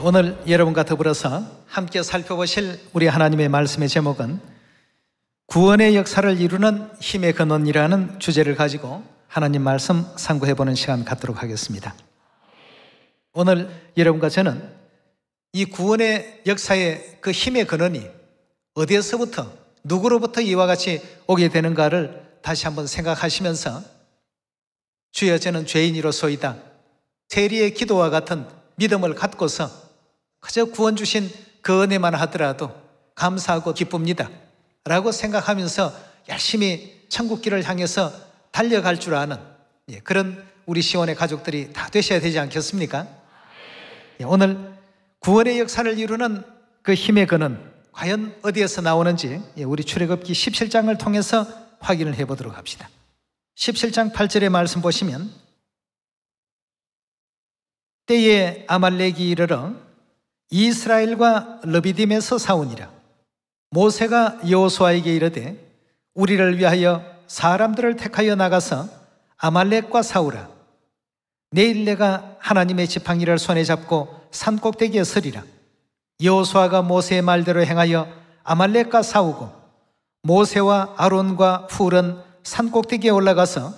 오늘 여러분과 더불어서 함께 살펴보실 우리 하나님의 말씀의 제목은 구원의 역사를 이루는 힘의 근원이라는 주제를 가지고 하나님 말씀 상고해보는 시간 갖도록 하겠습니다. 오늘 여러분과 저는 이 구원의 역사의 그 힘의 근원이 어디에서부터 누구로부터 이와 같이 오게 되는가를 다시 한번 생각하시면서 주여 저는 죄인이로소이다, 세리의 기도와 같은 믿음을 갖고서 그저 구원 주신 그 은혜만 하더라도 감사하고 기쁩니다 라고 생각하면서 열심히 천국길을 향해서 달려갈 줄 아는 그런 우리 시온의 가족들이 다 되셔야 되지 않겠습니까? 오늘 구원의 역사를 이루는 그 힘의 근원 과연 어디에서 나오는지 우리 출애굽기 17장을 통해서 확인을 해보도록 합시다. 17장 8절의 말씀 보시면 때에 아말렉이 이르러 이스라엘과 르비딤에서 싸우니라. 모세가 여호수아에게 이르되 우리를 위하여 사람들을 택하여 나가서 아말렉과 싸우라. 내일 내가 하나님의 지팡이를 손에 잡고 산꼭대기에 서리라. 여호수아가 모세의 말대로 행하여 아말렉과 싸우고 모세와 아론과 훌은 산꼭대기에 올라가서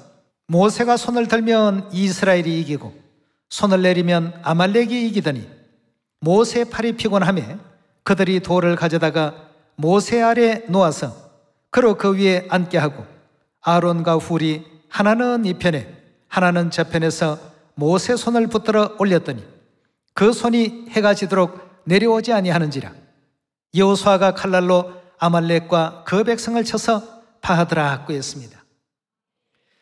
모세가 손을 들면 이스라엘이 이기고 손을 내리면 아말렉이 이기더니 모세의 팔이 피곤하며 그들이 돌을 가져다가 모세 아래 놓아서 그로 그 위에 앉게 하고 아론과 훌이 하나는 이 편에 하나는 저 편에서 모세 손을 붙들어 올렸더니 그 손이 해가 지도록 내려오지 아니하는지라. 여호수아가 칼날로 아말렉과 그 백성을 쳐서 파하더라 했습니다.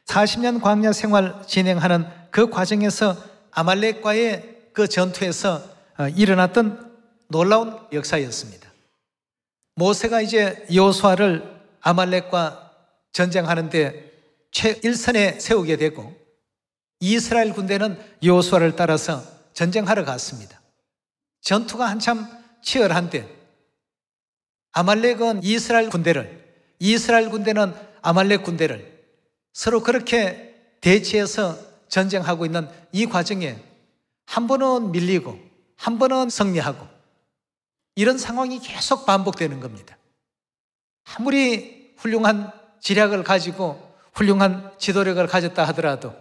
40년 광야 생활 진행하는 그 과정에서 아말렉과의 그 전투에서 일어났던 놀라운 역사였습니다. 모세가 이제 여호수아를 아말렉과 전쟁하는데 최일선에 세우게 되고 이스라엘 군대는 여호수아를 따라서 전쟁하러 갔습니다. 전투가 한참 치열한데 아말렉은 이스라엘 군대를, 이스라엘 군대는 아말렉 군대를 서로 그렇게 대치해서 전쟁하고 있는 이 과정에 한 번은 밀리고 한 번은 승리하고 이런 상황이 계속 반복되는 겁니다. 아무리 훌륭한 지략을 가지고 훌륭한 지도력을 가졌다 하더라도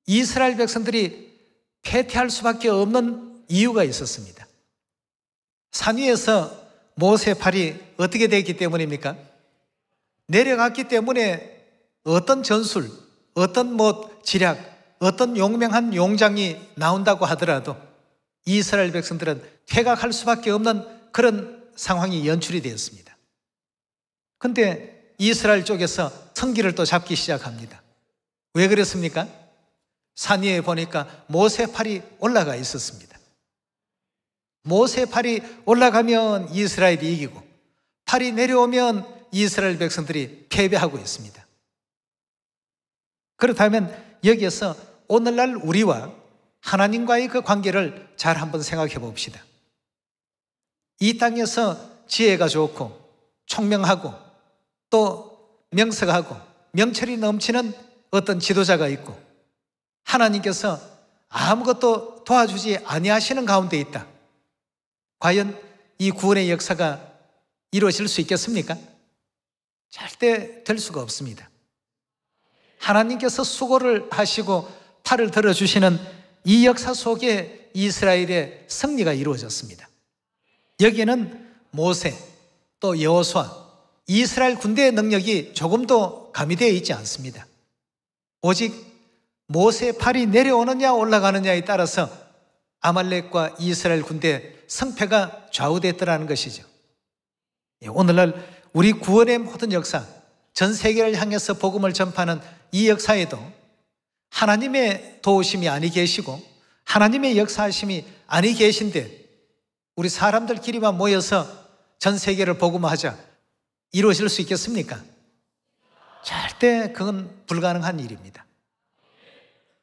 이스라엘 백성들이 패퇴할 수밖에 없는 이유가 있었습니다. 산 위에서 모세 팔이 어떻게 되기 때문입니까? 내려갔기 때문에 어떤 전술, 어떤 지략, 어떤 용맹한 용장이 나온다고 하더라도 이스라엘 백성들은 퇴각할 수밖에 없는 그런 상황이 연출이 되었습니다. 그런데 이스라엘 쪽에서 성기를 또 잡기 시작합니다. 왜 그랬습니까? 산 위에 보니까 모세 팔이 올라가 있었습니다. 모세 팔이 올라가면 이스라엘이 이기고 팔이 내려오면 이스라엘 백성들이 패배하고 있습니다. 그렇다면 여기에서 오늘날 우리와 하나님과의 그 관계를 잘 한번 생각해 봅시다. 이 땅에서 지혜가 좋고 총명하고 또 명석하고 명철이 넘치는 어떤 지도자가 있고 하나님께서 아무것도 도와주지 아니하시는 가운데 있다. 과연 이 구원의 역사가 이루어질 수 있겠습니까? 절대 될 수가 없습니다. 하나님께서 수고를 하시고 팔을 들어주시는 이 역사 속에 이스라엘의 승리가 이루어졌습니다. 여기에는 모세 또 여호수아 이스라엘 군대의 능력이 조금도 가미되어 있지 않습니다. 오직 모세의 팔이 내려오느냐 올라가느냐에 따라서 아말렉과 이스라엘 군대의 승패가 좌우됐더라는 것이죠. 오늘날 우리 구원의 모든 역사, 전 세계를 향해서 복음을 전파하는 이 역사에도 하나님의 도우심이 아니 계시고 하나님의 역사하심이 아니 계신데 우리 사람들끼리만 모여서 전 세계를 복음화하자 이루어질 수 있겠습니까? 절대 그건 불가능한 일입니다.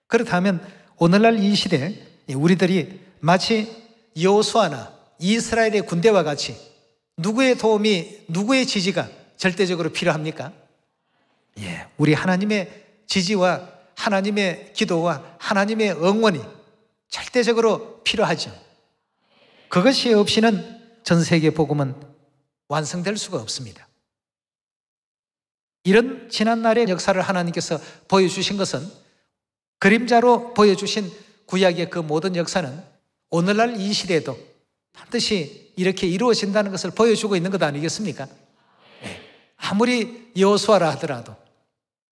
그렇다면 오늘날 이 시대 우리들이 마치 여호수아나 이스라엘의 군대와 같이 누구의 도움이, 누구의 지지가 절대적으로 필요합니까? 우리 하나님의 지지와 하나님의 기도와 하나님의 응원이 절대적으로 필요하죠. 그것이 없이는 전 세계 복음은 완성될 수가 없습니다. 이런 지난날의 역사를 하나님께서 보여주신 것은 그림자로 보여주신 구약의 그 모든 역사는 오늘날 이 시대에도 반드시 이렇게 이루어진다는 것을 보여주고 있는 것 아니겠습니까? 아무리 여호수아라 하더라도,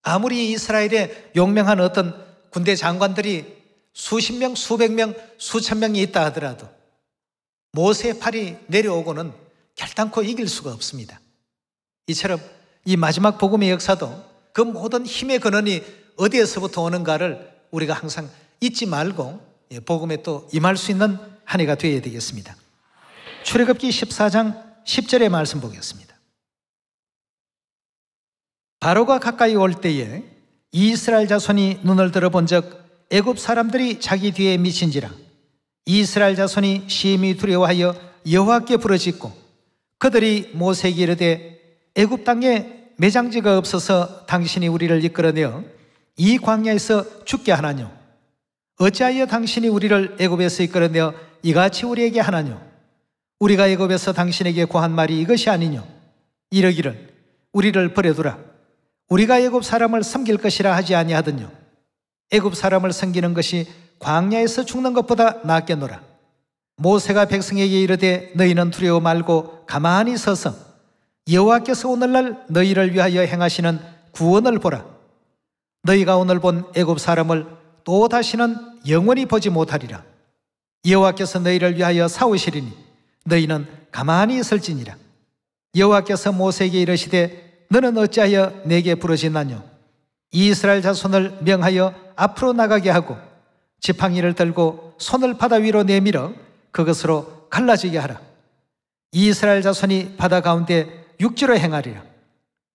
아무리 이스라엘에 용맹한 어떤 군대 장관들이 수십 명, 수백 명, 수천 명이 있다 하더라도 모세의 팔이 내려오고는 결단코 이길 수가 없습니다. 이처럼 이 마지막 복음의 역사도 그 모든 힘의 근원이 어디에서부터 오는가를 우리가 항상 잊지 말고 복음에 또 임할 수 있는 한 해가 되어야 되겠습니다. 출애굽기 14장 10절의 말씀 보겠습니다. 바로가 가까이 올 때에 이스라엘 자손이 눈을 들어본 적 애굽 사람들이 자기 뒤에 미친지라. 이스라엘 자손이 심히 두려워하여 여호와께 부르짖고 그들이 모세에게 이르되 애굽 땅에 매장지가 없어서 당신이 우리를 이끌어내어 이 광야에서 죽게 하나뇨? 어찌하여 당신이 우리를 애굽에서 이끌어내어 이같이 우리에게 하나뇨? 우리가 애굽에서 당신에게 고한 말이 이것이 아니뇨? 이러기를 우리를 버려두라. 우리가 애굽 사람을 섬길 것이라 하지 아니하더뇨? 애굽 사람을 섬기는 것이 광야에서 죽는 것보다 낫겠노라. 모세가 백성에게 이르되 너희는 두려워 말고 가만히 서서 여호와께서 오늘날 너희를 위하여 행하시는 구원을 보라. 너희가 오늘 본 애굽 사람을 또 다시는 영원히 보지 못하리라. 여호와께서 너희를 위하여 싸우시리니 너희는 가만히 있을지니라. 여호와께서 모세에게 이르시되 너는 어찌하여 내게 부르짖나뇨? 이스라엘 자손을 명하여 앞으로 나가게 하고 지팡이를 들고 손을 바다 위로 내밀어 그것으로 갈라지게 하라. 이스라엘 자손이 바다 가운데 육지로 행하리라.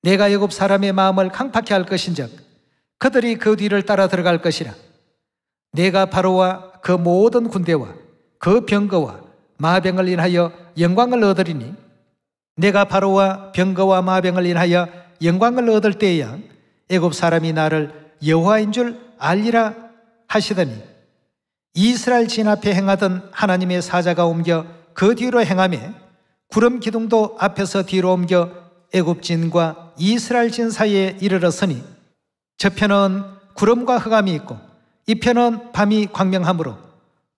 내가 애굽 사람의 마음을 강팍케 할 것인즉 그들이 그 뒤를 따라 들어갈 것이라. 내가 바로와 그 모든 군대와 그 병거와 마병을 인하여 영광을 얻으리니 내가 바로와 병거와 마병을 인하여 영광을 얻을 때에야 애굽 사람이 나를 여호와인 줄 알리라 하시더니 이스라엘 진 앞에 행하던 하나님의 사자가 옮겨 그 뒤로 행하며 구름 기둥도 앞에서 뒤로 옮겨 애굽 진과 이스라엘 진 사이에 이르렀으니 저편은 구름과 흑암이 있고 이편은 밤이 광명하므로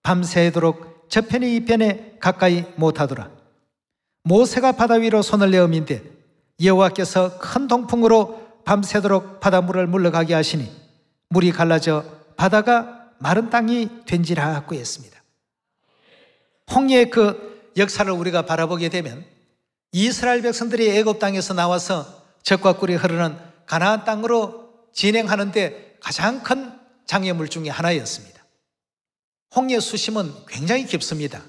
밤새도록 저편이 이편에 가까이 못하더라. 모세가 바다 위로 손을 내어민데 여호와께서 큰 동풍으로 밤새도록 바닷물을 물러가게 하시니 물이 갈라져 바다가 마른 땅이 된지라 하고 했습니다. 홍해의 그 역사를 우리가 바라보게 되면 이스라엘 백성들이 애굽 땅에서 나와서 젖과 꿀이 흐르는 가나안 땅으로 진행하는데 가장 큰 장애물 중에 하나였습니다. 홍해 수심은 굉장히 깊습니다.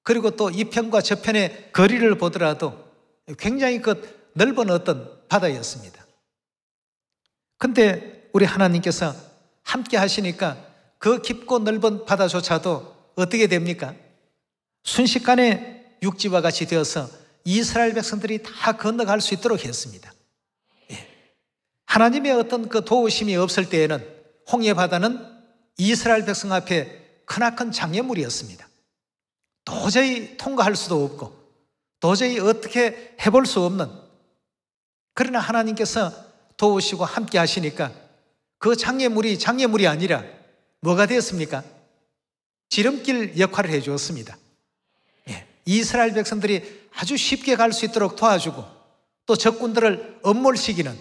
그리고 또 이편과 저편의 거리를 보더라도 굉장히 그 넓은 어떤 바다였습니다. 근데 우리 하나님께서 함께 하시니까 그 깊고 넓은 바다조차도 어떻게 됩니까? 순식간에 육지와 같이 되어서 이스라엘 백성들이 다 건너갈 수 있도록 했습니다. 하나님의 어떤 그 도우심이 없을 때에는 홍해 바다는 이스라엘 백성 앞에 크나큰 장애물이었습니다. 도저히 통과할 수도 없고 도저히 어떻게 해볼 수 없는, 그러나 하나님께서 도우시고 함께 하시니까 그 장애물이 장애물이 아니라 뭐가 되었습니까? 지름길 역할을 해 주었습니다. 이스라엘 백성들이 아주 쉽게 갈 수 있도록 도와주고 또 적군들을 엄몰시키는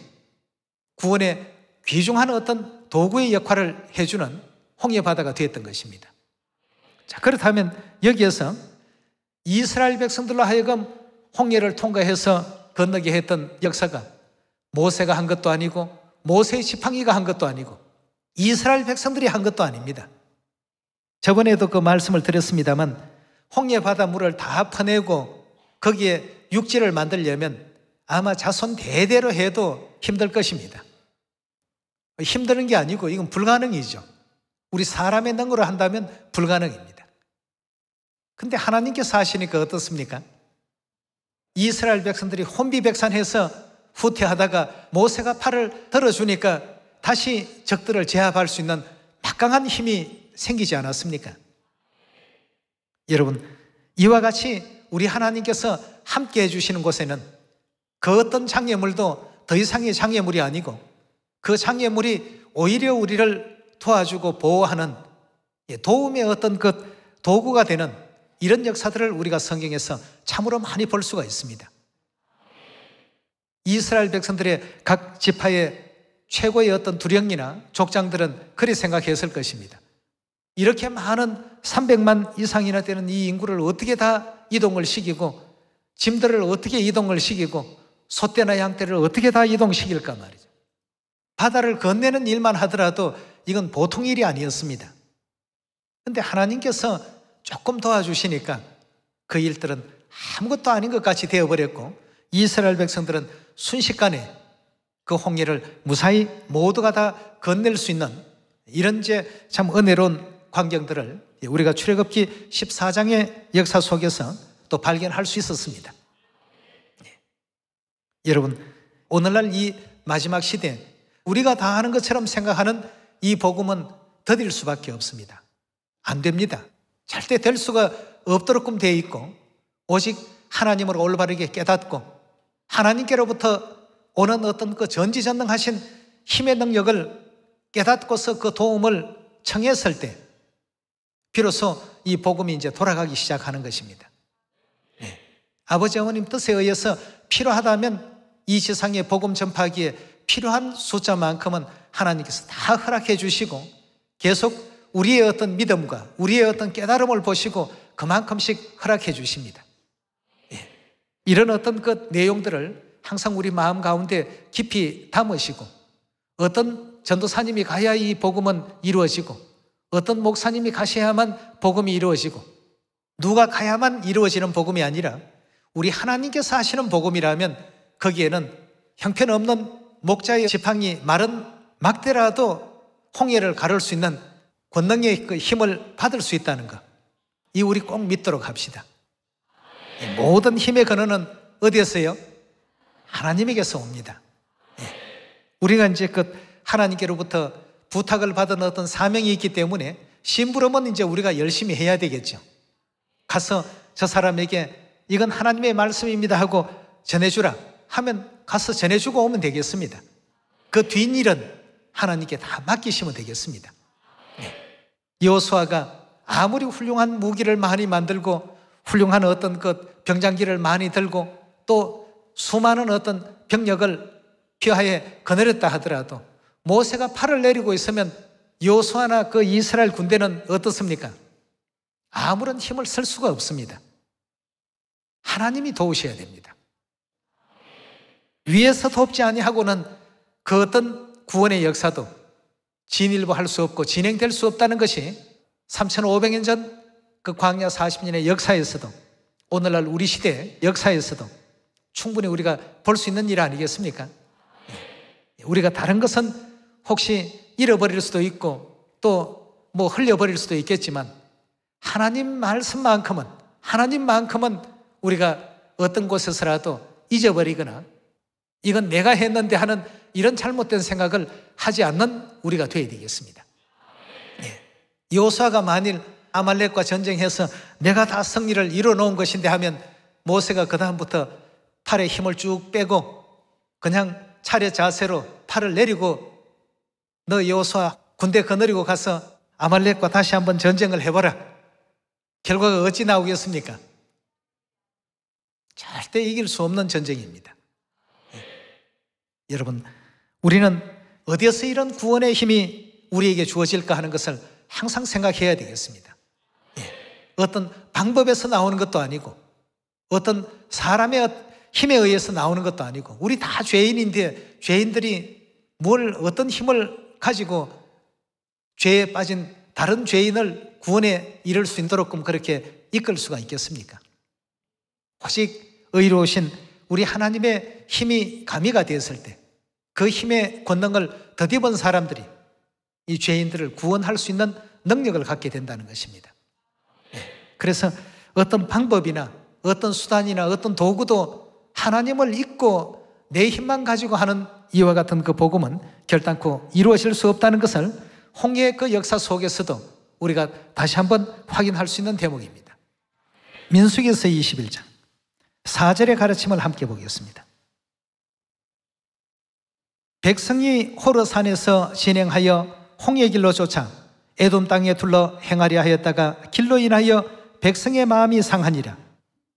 구원의 귀중한 어떤 도구의 역할을 해주는 홍해 바다가 되었던 것입니다. 자, 그렇다면 여기에서 이스라엘 백성들로 하여금 홍해를 통과해서 건너게 했던 역사가 모세가 한 것도 아니고 모세의 지팡이가 한 것도 아니고 이스라엘 백성들이 한 것도 아닙니다. 저번에도 그 말씀을 드렸습니다만 홍해 바다 물을 다 퍼내고 거기에 육지를 만들려면 아마 자손 대대로 해도 힘들 것입니다. 힘드는 게 아니고 이건 불가능이죠. 우리 사람의 능으로 한다면 불가능입니다. 근데 하나님께서 하시니까 어떻습니까? 이스라엘 백성들이 혼비백산해서 후퇴하다가 모세가 팔을 들어주니까 다시 적들을 제압할 수 있는 막강한 힘이 생기지 않았습니까? 여러분, 이와 같이 우리 하나님께서 함께 해주시는 곳에는 그 어떤 장애물도 더 이상의 장애물이 아니고 그 장애물이 오히려 우리를 도와주고 보호하는 도움의 어떤 그 도구가 되는 이런 역사들을 우리가 성경에서 참으로 많이 볼 수가 있습니다. 이스라엘 백성들의 각 지파의 최고의 어떤 두령이나 족장들은 그리 생각했을 것입니다. 이렇게 많은 300만 이상이나 되는 이 인구를 어떻게 다 이동을 시키고 짐들을 어떻게 이동을 시키고 소떼나 양떼를 어떻게 다 이동시킬까 말이죠. 바다를 건네는 일만 하더라도 이건 보통 일이 아니었습니다. 그런데 하나님께서 조금 도와주시니까 그 일들은 아무것도 아닌 것 같이 되어버렸고 이스라엘 백성들은 순식간에 그 홍해를 무사히 모두가 다 건넬 수 있는 이런 참 은혜로운 광경들을 우리가 출애굽기 14장의 역사 속에서 또 발견할 수 있었습니다. 여러분, 오늘날 이 마지막 시대 우리가 다 하는 것처럼 생각하는 이 복음은 더딜 수밖에 없습니다. 안 됩니다. 절대 될 수가 없도록끔 되어 있고 오직 하나님을 올바르게 깨닫고 하나님께로부터 오는 어떤 그 전지전능하신 힘의 능력을 깨닫고서 그 도움을 청했을 때 비로소 이 복음이 이제 돌아가기 시작하는 것입니다. 네. 아버지 어머님 뜻에 의해서 필요하다면 이 세상의 복음 전파하기에 필요한 숫자만큼은 하나님께서 다 허락해 주시고 계속 우리의 어떤 믿음과 우리의 어떤 깨달음을 보시고 그만큼씩 허락해 주십니다. 예. 이런 어떤 그 내용들을 항상 우리 마음 가운데 깊이 담으시고 어떤 전도사님이 가야 이 복음은 이루어지고 어떤 목사님이 가셔야만 복음이 이루어지고 누가 가야만 이루어지는 복음이 아니라 우리 하나님께서 하시는 복음이라면 거기에는 형편없는 목자의 지팡이 마른 막대라도 홍해를 가를 수 있는 권능의 그 힘을 받을 수 있다는 것, 이 우리 꼭 믿도록 합시다. 모든 힘의 근원은 어디에서요? 하나님에게서 옵니다. 우리가 이제 그 하나님께로부터 부탁을 받은 어떤 사명이 있기 때문에 심부름은 이제 우리가 열심히 해야 되겠죠. 가서 저 사람에게 이건 하나님의 말씀입니다 하고 전해주라 하면 가서 전해주고 오면 되겠습니다. 그 뒷일은 하나님께 다 맡기시면 되겠습니다. 여호수아가 아무리 훌륭한 무기를 많이 만들고 훌륭한 어떤 그 병장기를 많이 들고 또 수많은 어떤 병력을 휘하에 거느렸다 하더라도 모세가 팔을 내리고 있으면 여호수아나 그 이스라엘 군대는 어떻습니까? 아무런 힘을 쓸 수가 없습니다. 하나님이 도우셔야 됩니다. 위에서 돕지 아니하고는 그 어떤 구원의 역사도 진일보할 수 없고 진행될 수 없다는 것이 3500년 전 그 광야 40년의 역사에서도 오늘날 우리 시대의 역사에서도 충분히 우리가 볼 수 있는 일 아니겠습니까? 우리가 다른 것은 혹시 잃어버릴 수도 있고 또 뭐 흘려버릴 수도 있겠지만 하나님만큼은 우리가 어떤 곳에서라도 잊어버리거나 이건 내가 했는데 하는 이런 잘못된 생각을 하지 않는 우리가 되어야 되겠습니다. 여호수아가 만일 아말렉과 전쟁해서 내가 다 승리를 이뤄놓은 것인데 하면 모세가 그 다음부터 팔에 힘을 쭉 빼고 그냥 차례 자세로 팔을 내리고 너 여호수아 군대 거느리고 가서 아말렉과 다시 한번 전쟁을 해보라. 결과가 어찌 나오겠습니까? 절대 이길 수 없는 전쟁입니다. 여러분, 우리는 어디에서 이런 구원의 힘이 우리에게 주어질까 하는 것을 항상 생각해야 되겠습니다. 어떤 방법에서 나오는 것도 아니고 어떤 사람의 힘에 의해서 나오는 것도 아니고 우리 다 죄인인데 죄인들이 어떤 힘을 가지고 죄에 빠진 다른 죄인을 구원에 이를 수 있도록 그렇게 이끌 수가 있겠습니까? 오직 의로우신 우리 하나님의 힘이 가미가 되었을 때 그 힘의 권능을 덧입은 사람들이 이 죄인들을 구원할 수 있는 능력을 갖게 된다는 것입니다. 그래서 어떤 방법이나 어떤 수단이나 어떤 도구도 하나님을 잊고 내 힘만 가지고 하는 이와 같은 그 복음은 결단코 이루어질 수 없다는 것을 홍해의 그 역사 속에서도 우리가 다시 한번 확인할 수 있는 대목입니다. 민수기서 21장 4절의 가르침을 함께 보겠습니다. 백성이 호르산에서 진행하여 홍해 길로 쫓아 에돔 땅에 둘러 행하려 하였다가 길로 인하여 백성의 마음이 상하니라.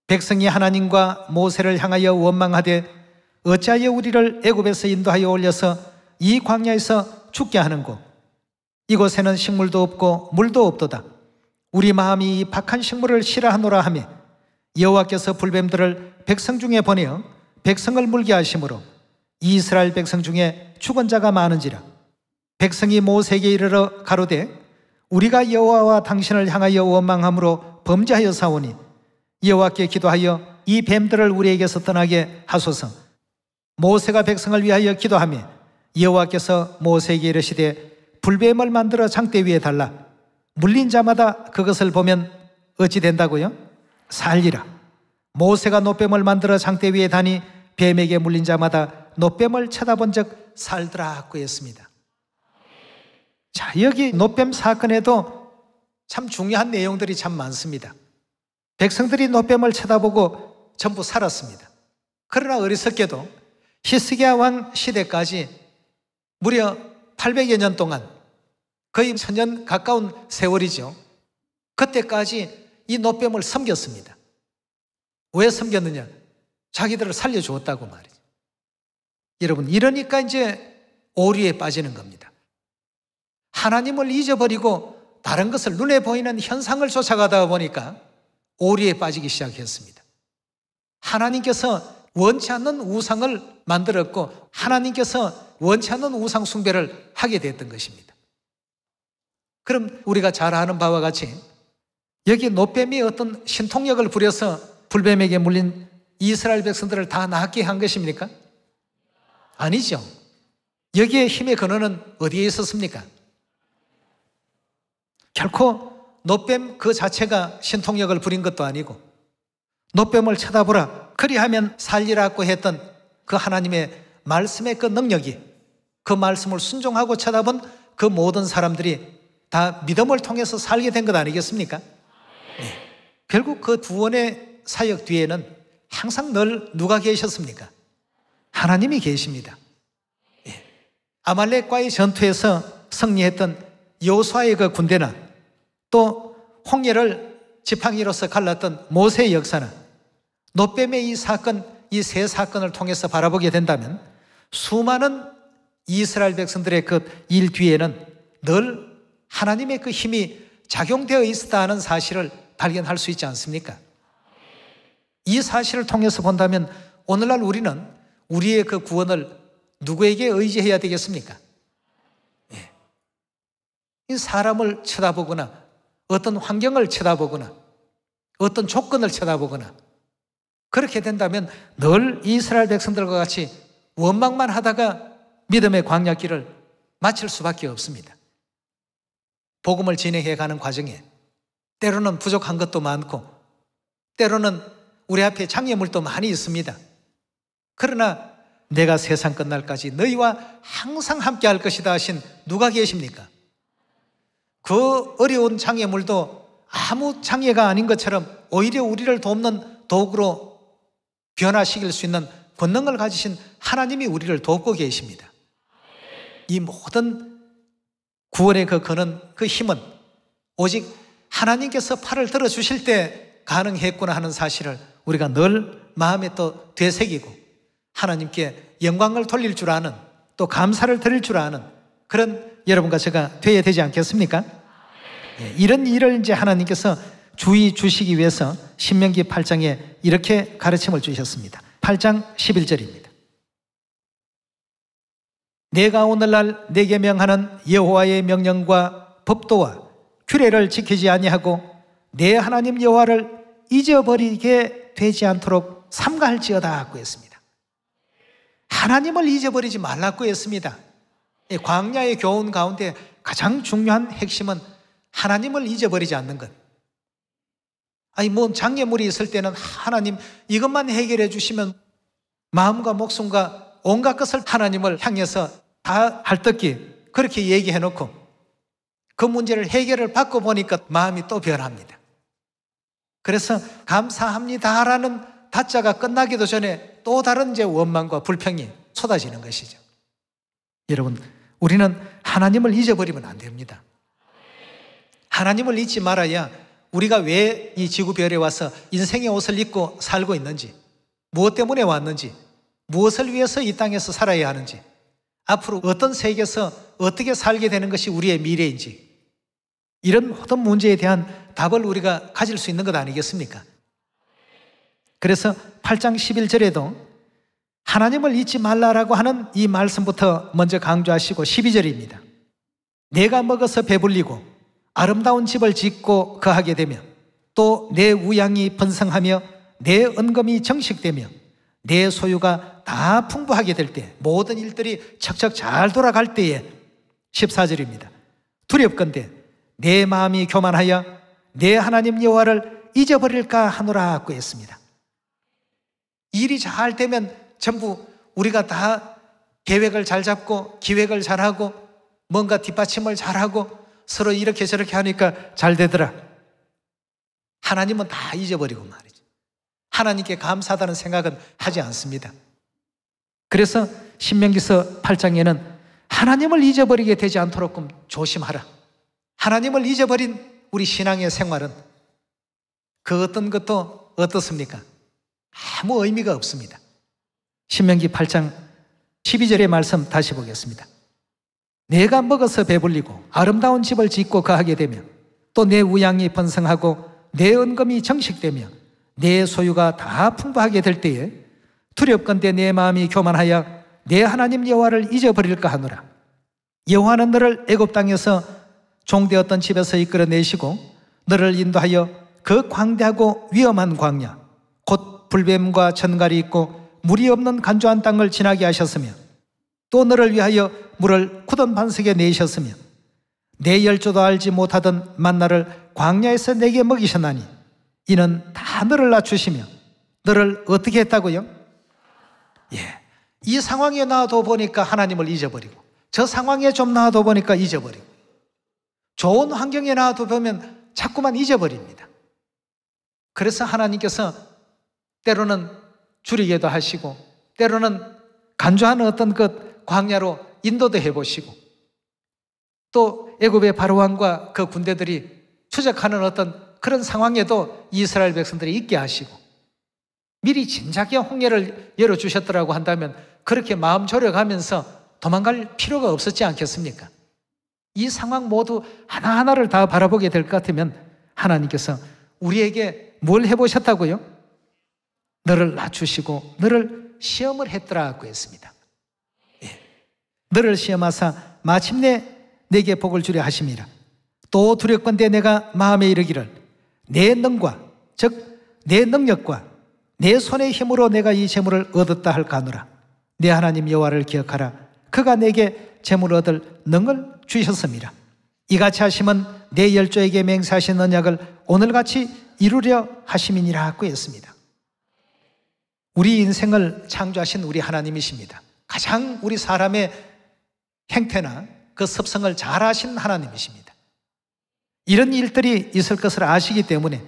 백성이 하나님과 모세를 향하여 원망하되 어찌하여 우리를 애굽에서 인도하여 올려서 이 광야에서 죽게 하는고 이곳에는 식물도 없고 물도 없도다. 우리 마음이 이 박한 식물을 싫어하노라 하며 여호와께서 불뱀들을 백성 중에 보내어 백성을 물게 하심으로 이스라엘 백성 중에 죽은 자가 많은지라. 백성이 모세에게 이르러 가로되 우리가 여호와와 당신을 향하여 원망함으로 범죄하여 사오니 여호와께 기도하여 이 뱀들을 우리에게서 떠나게 하소서. 모세가 백성을 위하여 기도하며 여호와께서 모세에게 이르시되 불뱀을 만들어 장대 위에 달라 물린 자마다 그것을 보면 어찌 된다고요? 살리라. 모세가 놋뱀을 만들어 장대 위에 다니 뱀에게 물린 자마다 놋뱀을 쳐다본 적 살더라고 했습니다. 자, 여기 놋뱀 사건에도 참 중요한 내용들이 참 많습니다. 백성들이 놋뱀을 쳐다보고 전부 살았습니다. 그러나 어리석게도 히스기야 왕 시대까지 무려 800여 년 동안 거의 1000년 가까운 세월이죠. 그때까지 이 놋뱀을 섬겼습니다. 왜 섬겼느냐? 자기들을 살려주었다고 말이죠. 여러분, 이러니까 이제 오류에 빠지는 겁니다. 하나님을 잊어버리고 다른 것을 눈에 보이는 현상을 쫓아가다 보니까 오류에 빠지기 시작했습니다. 하나님께서 원치 않는 우상을 만들었고 하나님께서 원치 않는 우상 숭배를 하게 됐던 것입니다. 그럼 우리가 잘 아는 바와 같이 여기 놋뱀이 어떤 신통력을 부려서 불뱀에게 물린 이스라엘 백성들을 다 낫게 한 것입니까? 아니죠. 여기에 힘의 근원은 어디에 있었습니까? 결코 놋뱀 그 자체가 신통력을 부린 것도 아니고 놋뱀을 쳐다보라 그리하면 살리라고 했던 그 하나님의 말씀의 그 능력이 그 말씀을 순종하고 쳐다본 그 모든 사람들이 다 믿음을 통해서 살게 된 것 아니겠습니까? 네. 결국 그 구원의 사역 뒤에는 항상 늘 누가 계셨습니까? 하나님이 계십니다. 네. 아말렉과의 전투에서 승리했던 여호수아의 그 군대나 또 홍해를 지팡이로서 갈랐던 모세의 역사나 놋뱀의 이 사건, 이 세 사건을 통해서 바라보게 된다면 수많은 이스라엘 백성들의 그 일 뒤에는 늘 하나님의 그 힘이 작용되어 있었다는 사실을 발견할 수 있지 않습니까? 이 사실을 통해서 본다면 오늘날 우리는 우리의 그 구원을 누구에게 의지해야 되겠습니까? 예. 이 사람을 쳐다보거나 어떤 환경을 쳐다보거나 어떤 조건을 쳐다보거나 그렇게 된다면 늘 이스라엘 백성들과 같이 원망만 하다가 믿음의 광야길을 마칠 수밖에 없습니다. 복음을 진행해가는 과정에 때로는 부족한 것도 많고 때로는 우리 앞에 장애물도 많이 있습니다. 그러나 내가 세상 끝날까지 너희와 항상 함께 할 것이다 하신 누가 계십니까? 그 어려운 장애물도 아무 장애가 아닌 것처럼 오히려 우리를 돕는 도구로 변화시킬 수 있는 권능을 가지신 하나님이 우리를 돕고 계십니다. 이 모든 구원의 그 근원, 그 힘은 오직 하나님께서 팔을 들어주실 때 가능했구나 하는 사실을 우리가 늘 마음에 또 되새기고 하나님께 영광을 돌릴 줄 아는 또 감사를 드릴 줄 아는 그런 여러분과 제가 되어야 되지 않겠습니까? 이런 일을 이제 하나님께서 주의 주시기 위해서 신명기 8장에 이렇게 가르침을 주셨습니다. 8장 11절입니다. 내가 오늘날 내게 명하는 여호와의 명령과 법도와 규례를 지키지 아니하고 내 하나님 여호와를 잊어버리게 되지 않도록 삼가할지어다 고 했습니다. 하나님을 잊어버리지 말라고 했습니다. 광야의 교훈 가운데 가장 중요한 핵심은 하나님을 잊어버리지 않는 것. 아니 뭐 장애물이 있을 때는 하나님 이것만 해결해 주시면 마음과 목숨과 온갖 것을 하나님을 향해서 다 할떡기 그렇게 얘기해 놓고 그 문제를 해결을 받고 보니까 마음이 또 변합니다. 그래서 감사합니다라는 다자가 끝나기도 전에 또 다른 이제 원망과 불평이 쏟아지는 것이죠. 여러분, 우리는 하나님을 잊어버리면 안 됩니다. 하나님을 잊지 말아야 우리가 왜 이 지구별에 와서 인생의 옷을 입고 살고 있는지, 무엇 때문에 왔는지, 무엇을 위해서 이 땅에서 살아야 하는지, 앞으로 어떤 세계에서 어떻게 살게 되는 것이 우리의 미래인지, 이런 모든 문제에 대한 답을 우리가 가질 수 있는 것 아니겠습니까? 그래서 8장 11절에도 하나님을 잊지 말라라고 하는 이 말씀부터 먼저 강조하시고 12절입니다. 내가 먹어서 배불리고 아름다운 집을 짓고 거하게 되며 또 내 우양이 번성하며 내 은금이 정식되며 내 소유가 다 풍부하게 될 때, 모든 일들이 척척 잘 돌아갈 때에 14절입니다. 두렵건대 내 마음이 교만하여 내 하나님 여호와를 잊어버릴까 하노라 하고 했습니다. 일이 잘 되면 전부 우리가 다 계획을 잘 잡고 기획을 잘하고 뭔가 뒷받침을 잘하고 서로 이렇게 저렇게 하니까 잘 되더라. 하나님은 다 잊어버리고 말이죠. 하나님께 감사하다는 생각은 하지 않습니다. 그래서 신명기서 8장에는 하나님을 잊어버리게 되지 않도록 좀 조심하라. 하나님을 잊어버린 우리 신앙의 생활은 그 어떤 것도 어떻습니까? 아무 의미가 없습니다. 신명기 8장 12절의 말씀 다시 보겠습니다. 내가 먹어서 배불리고 아름다운 집을 짓고 거하게 되며 또 내 우양이 번성하고 내 은금이 정식되며 내 소유가 다 풍부하게 될 때에 두렵건대 내 마음이 교만하여 내 하나님 여호와를 잊어버릴까 하노라. 여호와는 너를 애굽 땅에서 종되었던 집에서 이끌어내시고 너를 인도하여 그 광대하고 위험한 광야 곧 불뱀과 전갈이 있고 물이 없는 간조한 땅을 지나게 하셨으며 또 너를 위하여 물을 굳은 반석에 내셨으며 내 열조도 알지 못하던 만나를 광야에서 내게 먹이셨나니 이는 다 너를 낮추시며 너를 어떻게 했다고요? 이 상황에 놔둬 보니까 하나님을 잊어버리고 저 상황에 좀 놔둬 보니까 잊어버리고 좋은 환경에 놔둬 보면 자꾸만 잊어버립니다. 그래서 하나님께서 때로는 줄이게도 하시고 때로는 간조하는 어떤 것 광야로 인도도 해보시고 또 애굽의 바로왕과 그 군대들이 추적하는 어떤 그런 상황에도 이스라엘 백성들이 있게 하시고 미리 진작에 홍해를 열어주셨더라고 한다면 그렇게 마음 졸여가면서 도망갈 필요가 없었지 않겠습니까? 이 상황 모두 하나하나를 다 바라보게 될 것 같으면 하나님께서 우리에게 뭘 해보셨다고요? 너를 낮추시고 너를 시험을 했더라고 했습니다. 너를 시험하사 마침내 내게 복을 주려 하심이라. 또 두렵건대 내가 마음에 이르기를 내 능과 즉 내 능력과 내 손의 힘으로 내가 이 재물을 얻었다 할까 하노라. 내 하나님 여호와를 기억하라. 그가 내게 재물 얻을 능을 주셨음이라. 이같이 하심은 내 열조에게 맹세하신 언약을 오늘같이 이루려 하심이니라 하고 했습니다. 우리 인생을 창조하신 우리 하나님이십니다. 가장 우리 사람의 행태나 그 습성을 잘 아신 하나님이십니다. 이런 일들이 있을 것을 아시기 때문에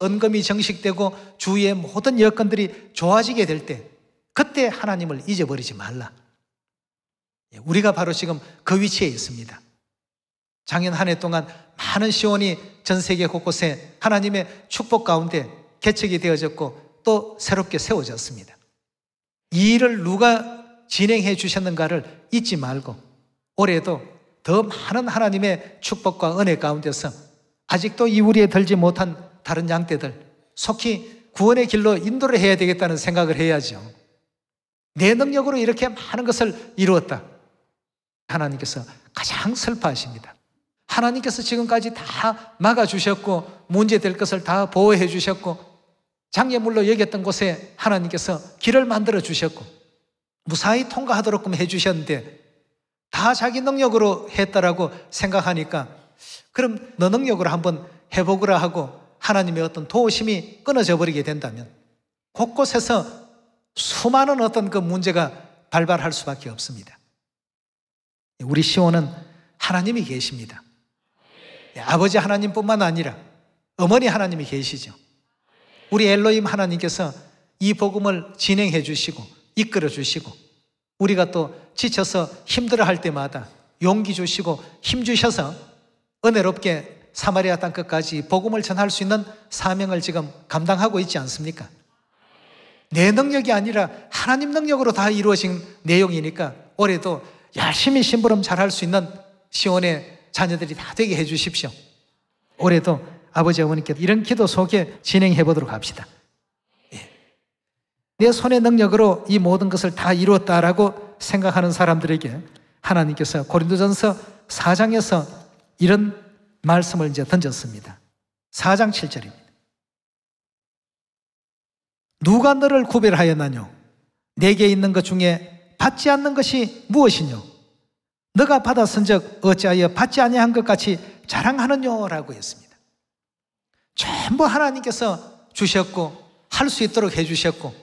은금이 정식되고 주위의 모든 여건들이 좋아지게 될 때 그때 하나님을 잊어버리지 말라. 우리가 바로 지금 그 위치에 있습니다. 작년 한 해 동안 많은 시온이 전 세계 곳곳에 하나님의 축복 가운데 개척이 되어졌고 또 새롭게 세워졌습니다. 이 일을 누가 진행해 주셨는가를 잊지 말고 올해도 더 많은 하나님의 축복과 은혜 가운데서 아직도 이우리에 들지 못한 다른 양떼들 속히 구원의 길로 인도를 해야 되겠다는 생각을 해야죠. 내 능력으로 이렇게 많은 것을 이루었다. 하나님께서 가장 슬퍼하십니다. 하나님께서 지금까지 다 막아주셨고 문제될 것을 다 보호해 주셨고 장애물로 여겼던 곳에 하나님께서 길을 만들어 주셨고 무사히 통과하도록 해주셨는데 다 자기 능력으로 했다라고 생각하니까 그럼 너 능력으로 한번 해보거라 하고 하나님의 어떤 도우심이 끊어져 버리게 된다면 곳곳에서 수많은 어떤 그 문제가 발발할 수밖에 없습니다. 우리 시온은 하나님이 계십니다. 아버지 하나님뿐만 아니라 어머니 하나님이 계시죠. 우리 엘로힘 하나님께서 이 복음을 진행해 주시고 이끌어 주시고 우리가 또 지쳐서 힘들어할 때마다 용기 주시고 힘 주셔서 은혜롭게 사마리아 땅 끝까지 복음을 전할 수 있는 사명을 지금 감당하고 있지 않습니까? 내 능력이 아니라 하나님 능력으로 다 이루어진 내용이니까 올해도 열심히 심부름 잘할 수 있는 시온의 자녀들이 다 되게 해 주십시오. 올해도 아버지 어머니께 이런 기도 속에 진행해 보도록 합시다. 내 손의 능력으로 이 모든 것을 다 이루었다라고 생각하는 사람들에게 하나님께서 고린도전서 4장에서 이런 말씀을 이제 던졌습니다. 4장 7절입니다. 누가 너를 구별하였나뇨? 내게 있는 것 중에 받지 않는 것이 무엇이뇨? 너가 받았은즉 어찌하여 받지 아니한 것 같이 자랑하느뇨? 라고 했습니다. 전부 하나님께서 주셨고 할 수 있도록 해주셨고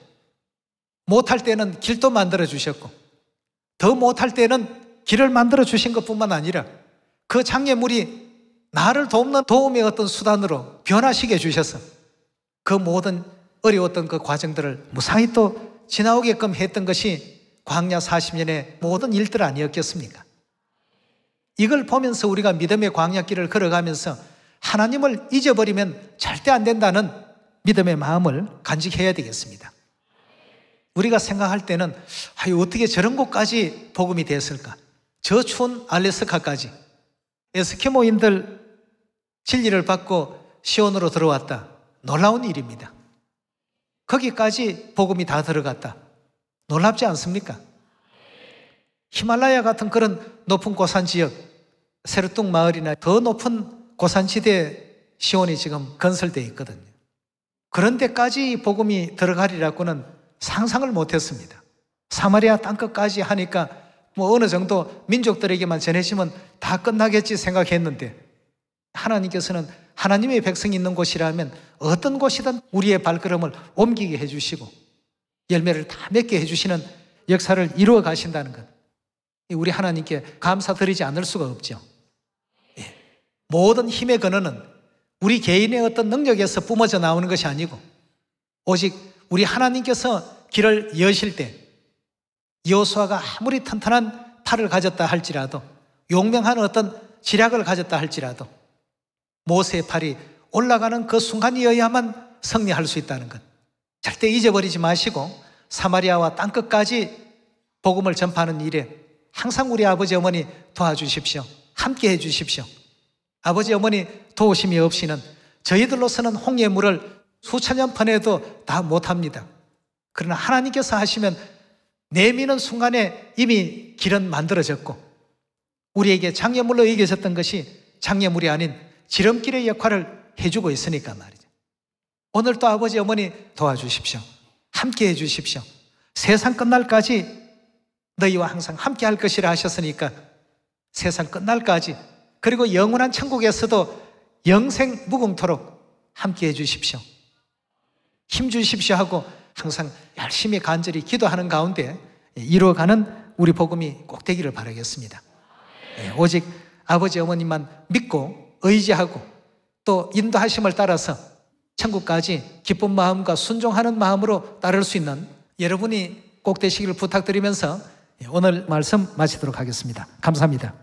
못할 때는 길도 만들어 주셨고 더 못할 때는 길을 만들어 주신 것뿐만 아니라 그 장애물이 나를 돕는 도움의 어떤 수단으로 변화시켜 주셔서 그 모든 어려웠던 그 과정들을 무사히 또 지나오게끔 했던 것이 광야 40년의 모든 일들 아니었겠습니까? 이걸 보면서 우리가 믿음의 광야길을 걸어가면서 하나님을 잊어버리면 절대 안 된다는 믿음의 마음을 간직해야 되겠습니다. 우리가 생각할 때는 어떻게 저런 곳까지 복음이 됐을까? 저 추운 알래스카까지 에스키모인들 진리를 받고 시온으로 들어왔다. 놀라운 일입니다. 거기까지 복음이 다 들어갔다. 놀랍지 않습니까? 히말라야 같은 그런 높은 고산 지역, 세르뚱 마을이나 더 높은 고산지대에 시온이 지금 건설되어 있거든요. 그런 데까지 복음이 들어가리라고는 상상을 못했습니다. 사마리아 땅끝까지 하니까 뭐 어느 정도 민족들에게만 전해지면 다 끝나겠지 생각했는데 하나님께서는 하나님의 백성이 있는 곳이라면 어떤 곳이든 우리의 발걸음을 옮기게 해주시고 열매를 다 맺게 해주시는 역사를 이루어 가신다는 것, 우리 하나님께 감사드리지 않을 수가 없죠. 모든 힘의 근원은 우리 개인의 어떤 능력에서 뿜어져 나오는 것이 아니고 오직 우리 하나님께서 길을 여실 때 여호수아가 아무리 튼튼한 팔을 가졌다 할지라도 용맹한 어떤 지략을 가졌다 할지라도 모세의 팔이 올라가는 그 순간이어야만 승리할 수 있다는 것 절대 잊어버리지 마시고 사마리아와 땅끝까지 복음을 전파하는 일에 항상 우리 아버지 어머니 도와주십시오. 함께 해주십시오. 아버지 어머니 도우심이 없이는 저희들로서는 홍해의 물을 수천 년 퍼내도 다 못합니다. 그러나 하나님께서 하시면 내미는 순간에 이미 길은 만들어졌고 우리에게 장애물로 여겨졌던 것이 장애물이 아닌 지름길의 역할을 해주고 있으니까 말이죠. 오늘도 아버지 어머니 도와주십시오. 함께 해주십시오. 세상 끝날까지 너희와 항상 함께 할 것이라 하셨으니까 세상 끝날까지 그리고 영원한 천국에서도 영생 무궁토록 함께 해주십시오. 힘 주십시오 하고 항상 열심히 간절히 기도하는 가운데 이루어가는 우리 복음이 꼭 되기를 바라겠습니다. 오직 아버지 어머님만 믿고 의지하고 또 인도하심을 따라서 천국까지 기쁜 마음과 순종하는 마음으로 따를 수 있는 여러분이 꼭 되시기를 부탁드리면서 오늘 말씀 마치도록 하겠습니다. 감사합니다.